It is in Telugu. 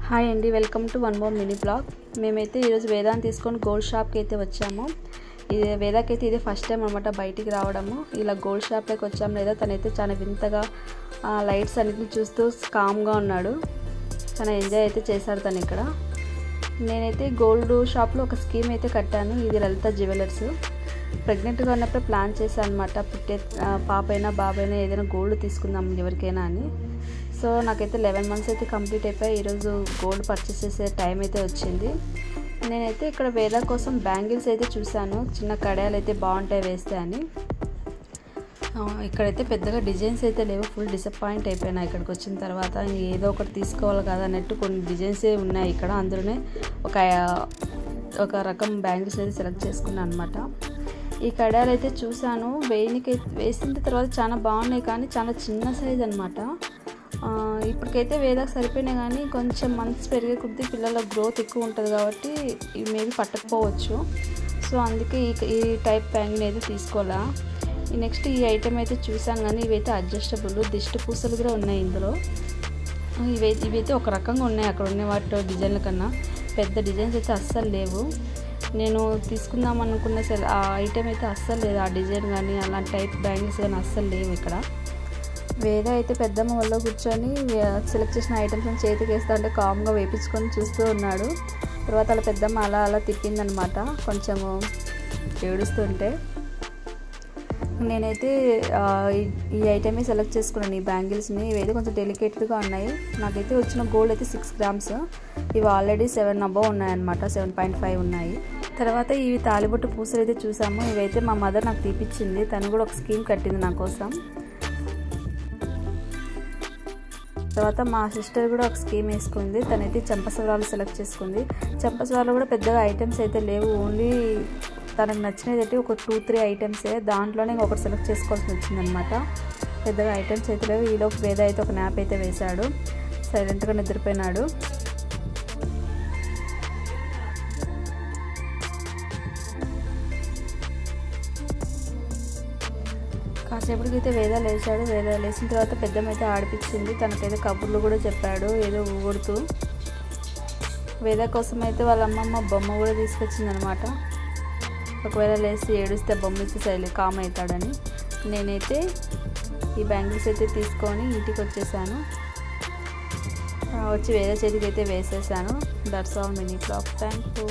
హాయ్ అండి, welcome to one more mini blog. మేమైతే ఈరోజు వేదాన్ని తీసుకొని గోల్డ్ షాప్కి అయితే వచ్చాము. ఇది వేదాకైతే ఇదే ఫస్ట్ టైం అనమాట బయటికి రావడము. ఇలా గోల్డ్ షాప్లోకి వచ్చాము. లేదా తనైతే చాలా వింతగా లైట్స్ అన్నిటిని చూస్తూ కామ్గా ఉన్నాడు. చాలా ఎంజాయ్ అయితే చేశాడు తను ఇక్కడ. నేనైతే గోల్డ్ షాప్లో ఒక స్కీమ్ అయితే కట్టాను. ఇది లలిత జ్యువెలర్స్. ప్రెగ్నెంట్గా ఉన్నప్పుడు ప్లాన్ చేశాను అనమాట, పుట్టే పాపైనా బాబైనా ఏదైనా గోల్డ్ తీసుకుందాం ఎవరికైనా అని. సో నాకైతే 11 months అయితే కంప్లీట్ అయిపోయి ఈరోజు గోల్డ్ పర్చేస్ చేసే టైం అయితే వచ్చింది. నేనైతే ఇక్కడ వేద కోసం బ్యాంగిల్స్ అయితే చూశాను. చిన్న కడాయాలు అయితే బాగుంటాయి వేస్తే అని. ఇక్కడైతే పెద్దగా డిజైన్స్ అయితే లేవు. ఫుల్ డిసప్పాయింట్ అయిపోయినా ఇక్కడికి వచ్చిన తర్వాత. ఏదో ఒకటి తీసుకోవాలి కదా అన్నట్టు కొన్ని డిజైన్సే ఉన్నాయి ఇక్కడ. అందులోనే ఒక రకం బ్యాంగిల్స్ అయితే సెలెక్ట్ చేసుకున్నాను అనమాట. ఈ కడాయాలు అయితే చూశాను. వేసిన తర్వాత చాలా బాగున్నాయి, కానీ చాలా చిన్న సైజ్ అనమాట. ఇప్పటికైతే వేదాకు సరిపోయినాయి, కానీ కొంచెం మంత్స్ పెరిగే కొద్దీ పిల్లల గ్రోత్ ఎక్కువ ఉంటుంది కాబట్టి ఇవి మేబీ పట్టకపోవచ్చు. సో అందుకే ఈ టైప్ బ్యాంగిల్ అయితే తీసుకోవాలా. నెక్స్ట్ ఈ ఐటెం అయితే చూసాం, కానీ ఇవైతే అడ్జస్టబుల్ దిష్టి పూసలు కూడా ఉన్నాయి ఇందులో. ఇవైతే ఒక రకంగా ఉన్నాయి. అక్కడ ఉన్న వాటి డిజైన్ల కన్నా పెద్ద డిజైన్స్ అయితే అస్సలు లేవు. నేను తీసుకుందాం అనుకున్న ఆ ఐటెం అయితే అస్సలు లేదు. ఆ డిజైన్ కానీ అలాంటి టైప్ బ్యాంగిల్స్ కానీ అస్సలు లేవు ఇక్కడ. వేద అయితే పెద్దమ్మ వల్ల కూర్చొని సెలెక్ట్ చేసిన ఐటమ్స్ చేతికి వేస్తా అంటే కామ్గా వేపించుకొని చూస్తూ ఉన్నాడు. తర్వాత అలా పెద్దమ్మ అలా తిప్పిందనమాట కొంచెము ఏడుస్తుంటే. నేనైతే ఈ ఐటమే సెలెక్ట్ చేసుకున్నాను, ఈ బ్యాంగిల్స్ని. ఇవైతే కొంచెం డెలికేటెడ్గా ఉన్నాయి. నాకైతే వచ్చిన గోల్డ్ అయితే 6 grams. ఇవి ఆల్రెడీ 7 above ఉన్నాయన్నమాట, 7.5 ఉన్నాయి. తర్వాత ఇవి తాలిబొట్టు పూసలు అయితే చూసాము. ఇవైతే మా మదర్ నాకు తీపిచ్చింది. తను కూడా ఒక స్కీమ్ కట్టింది నా కోసం. తర్వాత మా సిస్టర్ కూడా ఒక స్కీమ్ వేసుకుంది. తనైతే చెంపసవరాలు సెలెక్ట్ చేసుకుంది. చెంపసవరాలు కూడా పెద్దగా ఐటమ్స్ అయితే లేవు. ఓన్లీ తనకు నచ్చినది అయితే ఒక 2-3 ఐటమ్సే. దాంట్లోనే ఒకటి సెలెక్ట్ చేసుకోవాల్సి వచ్చిందనమాట. పెద్దగా ఐటమ్స్ అయితే లేవు. ఈలోపు వేద అయితే ఒక న్యాప్ అయితే వేశాడు. సైలెంట్గా నిద్రపోయినాడు. కాసేపటికైతే వేద లేచాడు. వేద లేచిన తర్వాత పెద్దమైతే ఆడిపించింది. తనకైతే కబుర్లు కూడా చెప్పాడు ఏదో ఊగుడుతూ. వేద కోసం అయితే వాళ్ళ అమ్మమ్మ బొమ్మ కూడా తీసుకొచ్చింది అనమాట. ఒకవేళ లేచి ఏడుస్తే బొమ్మ ఇచ్చి కామ్ అవుతాడని. నేనైతే ఈ బ్యాంగిల్స్ అయితే తీసుకొని ఇంటికి వచ్చేసాను. వచ్చి వేద చేతికి అయితే వేసేసాను. That's all mini blog. Thank you.